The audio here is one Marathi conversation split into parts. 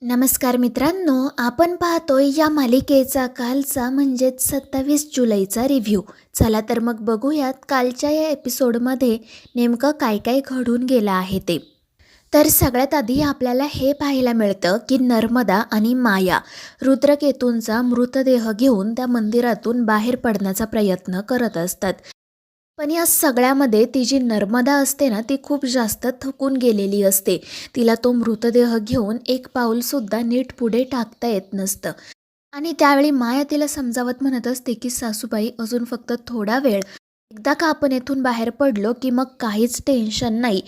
नमस्कार मित्रांनो, आपण पाहतोय या मालिकेचा कालचा म्हणजेच 27 जुलैचा रिव्ह्यू. चला तर मग बघूयात कालच्या या एपिसोडमध्ये नेमकं काय काय घडून गेलं आहे ते. तर सगळ्यात आधी आपल्याला हे पाहायला मिळतं की नर्मदा आणि माया रुद्रकेतूंचा मृतदेह घेऊन त्या मंदिरातून बाहेर पडण्याचा प्रयत्न करत असतात. पण या सगळ्यामध्ये ती जी नर्मदा असते ना, ती खूप जास्त थकून गेलेली असते. तिला तो मृतदेह घेऊन एक पाऊलसुद्धा नीट पुढे टाकता येत नसतं. आणि त्यावेळी माया तिला समजावत म्हणत असते की सासूबाई, अजून फक्त थोडा वेळ, एकदा का आपण येथून बाहेर पडलो की मग काहीच टेन्शन नाही.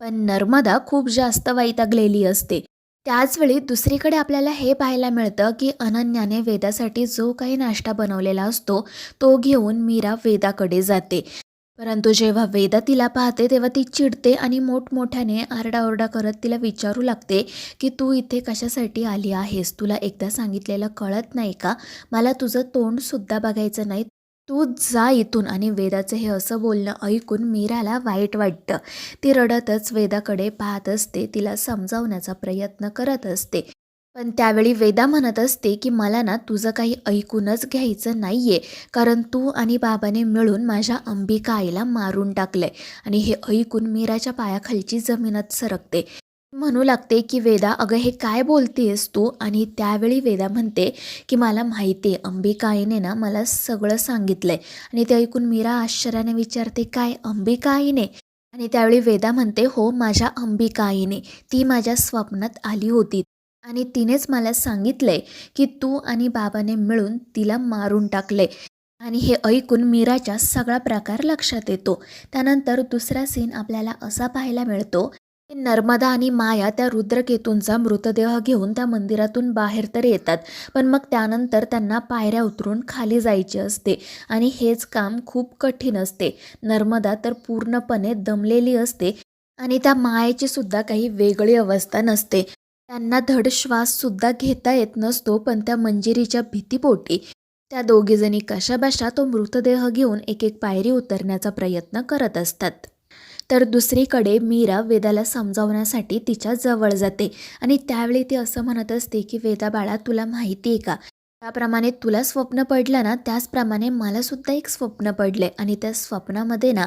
पण नर्मदा खूप जास्त वैतागलेली असते. त्याचवेळी दुसरीकडे आपल्याला हे पाहायला मिळतं की अनन्याने वेदासाठी जो काही नाश्ता बनवलेला असतो तो घेऊन मीरा वेदाकडे जाते. परंतु जेव्हा वेदा तिला पाहते तेव्हा ती चिडते आणि मोठमोठ्याने आरडाओरडा करत तिला विचारू लागते की तू इथे कशासाठी आली आहेस? तुला एकदा सांगितलेलं कळत नाही का? मला तुझं तोंडसुद्धा बघायचं नाही. तू जा इथून. आणि वेदाचं हे असं बोलणं ऐकून मीराला वाईट वाटतं. ती रडतच वेदाकडे पाहत असते, तिला समजावण्याचा प्रयत्न करत असते. पण त्यावेळी वेदा म्हणत असते की मला ना तुझं काही ऐकूनच घ्यायचं नाहीये, कारण तू आणि बाबाने मिळून माझ्या अंबिका आईला मारून टाकलंय. आणि हे ऐकून मीराच्या पायाखालची जमीनच सरकते. म्हणू लागते की वेदा, अगं हे काय बोलतेस तू? आणि त्यावेळी वेदा म्हणते की मला माहिती आहे, अंबिका आईने ना मला सगळं सांगितलंय. आणि ते ऐकून मीरा आश्चर्याने विचारते, काय अंबिका आईने? आणि त्यावेळी वेदा म्हणते, हो, माझ्या अंबिका आईने. ती माझ्या स्वप्नात आली होती आणि तिनेच मला सांगितलंय की तू आणि बाबाने मिळून तिला मारून टाकले. आणि हे ऐकून मीराच्या सगळा प्रकार लक्षात येतो. त्यानंतर दुसरा सीन आपल्याला असा पाहायला मिळतो की नर्मदा आणि माया त्या रुद्रकेतूंचा मृतदेह घेऊन त्या मंदिरातून बाहेर तर येतात, पण मग त्यानंतर त्यांना पायऱ्या उतरून खाली जायचे असते. आणि हेच काम खूप कठीण असते. नर्मदा तर पूर्णपणे दमलेली असते आणि त्या मायेची सुद्धा काही वेगळी अवस्था नसते. त्यांना धड श्वाससुद्धा घेता येत नसतो, पण त्या मंजिरीच्या भीतीपोटी त्या दोघीजणी कशाबशा तो मृतदेह घेऊन एक एक पायरी उतरण्याचा प्रयत्न करत असतात. तर दुसरीकडे मीरा वेदाला समजावण्यासाठी तिच्या जवळ जाते आणि त्यावेळी ती असं म्हणत असते की वेदा बाळा, तुला माहिती आहे का, त्याप्रमाणे तुला स्वप्न पडलं ना, त्याचप्रमाणे मला सुद्धा एक स्वप्न पडले. आणि त्या स्वप्नामध्ये ना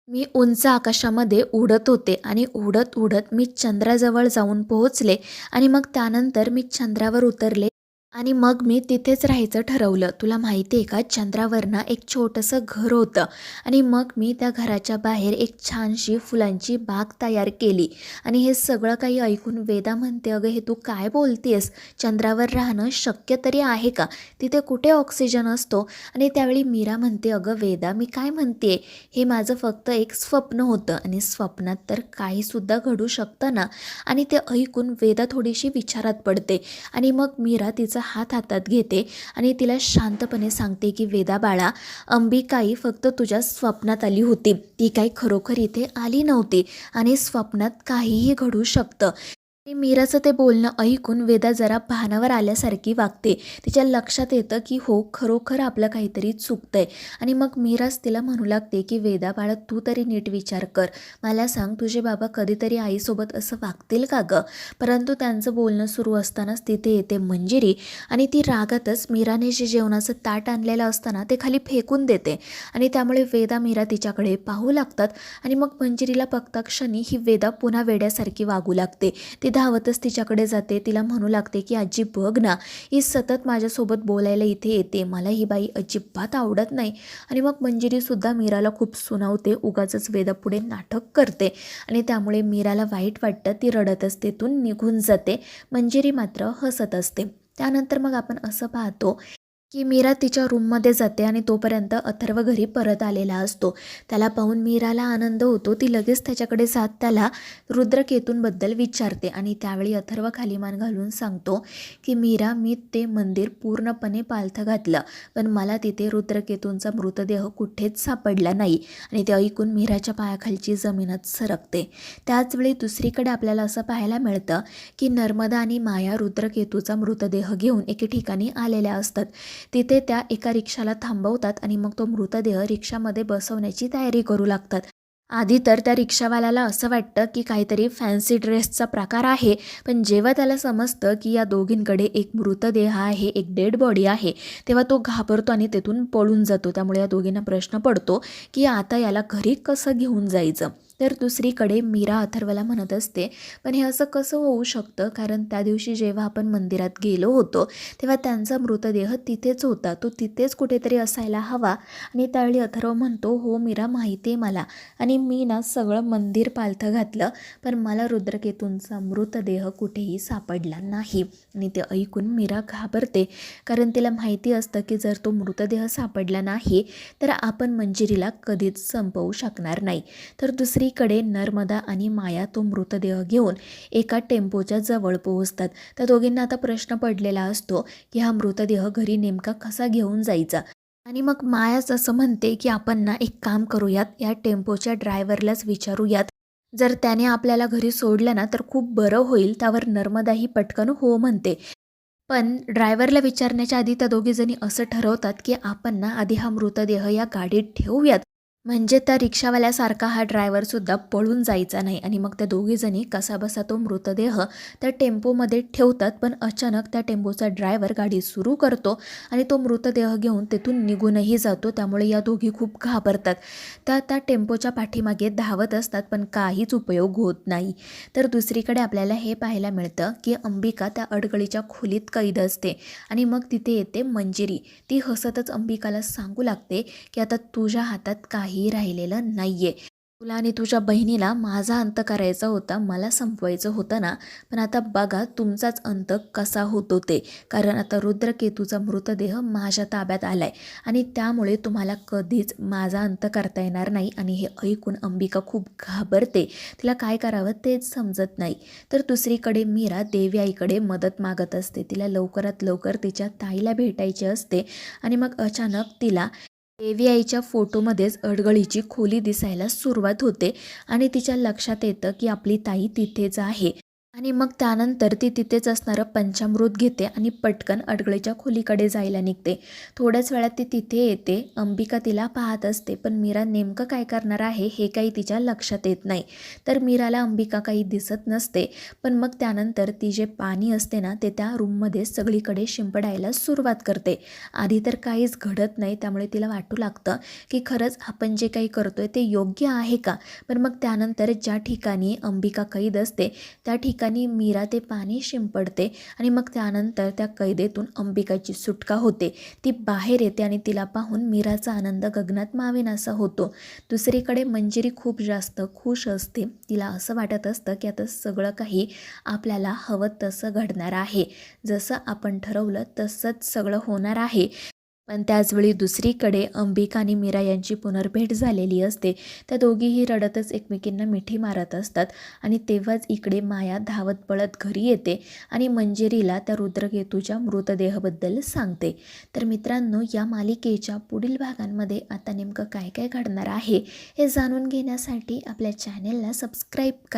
मी उंच आकाशामध्ये उडत होते आणि उडत उडत मी चंद्राजवळ जाऊन पोहोचले. आणि मग त्यानंतर मी चंद्रावर उतरले आणि मग मी तिथेच राहायचं ठरवलं. तुला माहिती आहे का, चंद्रावर ना एक छोटंसं घर होतं. आणि मग मी त्या घराच्या बाहेर एक छानशी फुलांची बाग तयार केली. आणि हे सगळं काही ऐकून वेदा म्हणते, अगं हे तू काय बोलतेस? चंद्रावर राहणं शक्य तरी आहे का? तिथे कुठे ऑक्सिजन असतो? आणि त्यावेळी मीरा म्हणते, अगं वेदा, मी काय म्हणते, हे माझं फक्त एक स्वप्न होतं आणि स्वप्नात तर काहीसुद्धा घडू शकतं ना. आणि ते ऐकून वेदा थोडीशी विचारात पडते. आणि मग मीरा तिचा हात हातात घेते आणि तिला शांतपणे सांगते की वेदा बाळा, अंबिकाई फक्त तुझ्या स्वप्नात आली होती, ती काही खरोखर इथे आली नव्हती. आणि स्वप्नात काहीही घडू शकतं. आणि मीराचं ते बोलणं ऐकून वेदा जरा भानावर आल्यासारखी वागते. तिच्या लक्षात येतं की हो, खरोखर आपलं काहीतरी चुकतंय. आणि मग मीराच तिला म्हणू लागते की वेदा बाळा, तू तरी नीट विचार कर. मला सांग, तुझे बाबा कधीतरी आईसोबत असं वागतील का गं? परंतु त्यांचं बोलणं सुरू असतानाच तिथे येते मंजिरी आणि ती रागातच मीराने जे जेवणाचं ताट आणलेलं असताना ते खाली फेकून देते. आणि त्यामुळे वेदा मीरा तिच्याकडे पाहू लागतात. आणि मग मंजिरीला बघता क्षणी ही वेदा पुन्हा वेड्यासारखी वागू लागते. ती धावतच तिच्याकडे जाते. तिला म्हणू लागते की आजी बघ ना, ही सतत माझ्यासोबत बोलायला इथे येते, मला ही बाई अजिबात आवडत नाही. आणि मग मंजिरीसुद्धा मीराला खूप सुनावते, उगाचच वेदापुढे नाटक करते. आणि त्यामुळे मीराला वाईट वाटतं. ती रडतच तिथून निघून जाते. मंजिरी मात्र हसत असते. त्यानंतर मग आपण असं पाहतो की मीरा तिच्या रूममध्ये जाते आणि तोपर्यंत अथर्व घरी परत आलेला असतो. त्याला पाहून मीराला आनंद होतो. ती लगेच त्याच्याकडे जात त्याला रुद्रकेतूंबद्दल विचारते. आणि त्यावेळी अथर्व खाली मान घालून सांगतो की मीरा, मी ते मंदिर पूर्णपणे पालथं घातलं, पण मला तिथे रुद्रकेतूंचा मृतदेह कुठेच सापडला नाही. आणि ते ऐकून मीराच्या पायाखालची जमीनच सरकते. त्याचवेळी दुसरीकडे आपल्याला असं पाहायला मिळतं की नर्मदा आणि माया रुद्रकेतूचा मृतदेह घेऊन एके ठिकाणी आलेल्या असतात. तिथे त्या एका रिक्षाला थांबवतात आणि मग तो मृतदेह रिक्षामध्ये बसवण्याची तयारी करू लागतात. आधी तर त्या रिक्षावाल्याला असं वाटतं की काहीतरी फॅन्सी ड्रेसचा प्रकार आहे, पण जेव्हा त्याला समजतं की या दोघींकडे एक मृतदेह आहे, एक डेड बॉडी आहे, तेव्हा तो घाबरतो आणि तेथून पळून जातो. त्यामुळे या दोघींना प्रश्न पडतो की आता याला घरी कसं घेऊन जायचं. तर दुसरीकडे मीरा अथर्वला म्हणत असते, पण हे असं कसं होऊ शकतं, कारण त्या दिवशी जेव्हा आपण मंदिरात गेलो होतो तेव्हा त्यांचा मृतदेह तिथेच होता, तो तिथेच कुठेतरी असायला हवा. आणि त्यावेळी अथर्व म्हणतो, हो मीरा, माहिती आहे मला, आणि मी ना सगळं मंदिर पालथं घातलं, पण मला रुद्रकेतूंचा मृतदेह कुठेही सापडला नाही. आणि ते ऐकून मीरा घाबरते, कारण तिला माहिती असतं की जर तो मृतदेह सापडला नाही तर आपण मंजिरीला कधीच संपवू शकणार नाही. तर दुसरीकडे नर्मदा आणि माया तो मृतदेह घेऊन एका टेम्पोच्या जवळ पोहोचतात. त्या दोघींना आता प्रश्न पडलेला असतो की हा मृतदेह घरी नेमका कसा घेऊन जायचा. आणि मग मायाच असं म्हणते की आपण ना एक काम करूयात, या टेम्पोच्या ड्रायव्हरलाच विचारूयात, जर त्याने आपल्याला घरी सोडलं ना तर खूप बरं होईल. त्यावर नर्मदाही पटकन हो म्हणते. पण ड्रायव्हरला विचारण्याच्या आधी त्या दोघीजणी असं ठरवतात की आपण ना आधी हा मृतदेह या गाडीत ठेवूयात, म्हणजे त्या रिक्षावाल्यासारखा हा ड्रायव्हरसुद्धा पळून जायचा नाही. आणि मग त्या दोघीजणी कसाबसा तो मृतदेह त्या टेम्पोमध्ये ठेवतात. पण अचानक त्या टेम्पोचा ड्रायव्हर गाडी सुरू करतो आणि तो मृतदेह घेऊन तेथून निघूनही जातो. त्यामुळे या दोघी खूप घाबरतात. त्या टेम्पोच्या पाठीमागे धावत असतात, पण काहीच उपयोग होत नाही. तर दुसरीकडे आपल्याला हे पाहायला मिळतं की अंबिका त्या अडगळीच्या खोलीत कैद असते आणि मग तिथे येते मंजिरी. ती हसतच अंबिकाला सांगू लागते की आता तुझ्या हातात काही राहिलेलं नाहीये. तुला आणि तुझ्या बहिणीला माझा अंत करायचा होता, मला संपवायचं होतं ना, पण आता बघा तुमचाच अंत कसा होतो ते. कारण आता रुद्रकेतूचा मृतदेह माझ्या ताब्यात आलाय आणि त्यामुळे तुम्हाला कधीच माझा अंत करता येणार नाही. आणि हे ऐकून अंबिका खूप घाबरते. तिला काय करावं तेच समजत नाही. तर दुसरीकडे मीरा देवी आईकडे मदत मागत असते. तिला लवकरात लवकर तिच्या ताईला भेटायचे असते. आणि मग अचानक तिला देवी आईच्या फोटोमध्येच अडगळीची खोली दिसायला सुरुवात होते आणि तिच्या लक्षात येतं की आपली ताई तिथेच आहे. आणि मग त्यानंतर ती तिथेच असणारं पंचामृत घेते आणि पटकन अडगळीच्या खोलीकडे जायला निघते. थोड्याच वेळात ती तिथे येते. अंबिका तिला पाहत असते, पण मीरा नेमकं काय करणार आहे हे काही तिच्या लक्षात येत नाही. तर मीराला अंबिका काही दिसत नसते. पण मग त्यानंतर ती जे पाणी असते ना ते त्या रूममध्ये सगळीकडे शिंपडायला सुरुवात करते. आधी तर काहीच घडत नाही, त्यामुळे तिला वाटू लागतं की खरंच आपण जे काही करतोय ते योग्य आहे का. पण मग त्यानंतर ज्या ठिकाणी अंबिका कैद असते त्या ठिकाणी मीरा ते पाणी शिंपडते आणि मग त्यानंतर त्या कैदेतून अंबिकाची सुटका होते. ती बाहेर येते आणि तिला पाहून मीराचा आनंद गगनात मावेनासा होतो. दुसरीकडे मंजिरी खूप जास्त खुश असते. तिला असं वाटत असतं की आता सगळं काही आपल्याला हवं तसं घडणार आहे, जसं आपण ठरवलं तसंच सगळं होणार आहे. पण त्याचवेळी दुसरीकडे अंबिका आणि मीरा यांची पुनर्भेट झालेली असते. त्या दोघीही रडतच एकमेकींना मिठी मारत असतात. आणि तेव्हाच इकडे माया धावत पळत घरी येते आणि मंजिरीला त्या रुद्रकेतूच्या मृतदेहाबद्दल सांगते. तर मित्रांनो, या मालिकेच्या पुढील भागांमध्ये आता नेमकं काय काय घडणार आहे हे जाणून घेण्यासाठी आपल्या चॅनेलला सबस्क्राईब करा.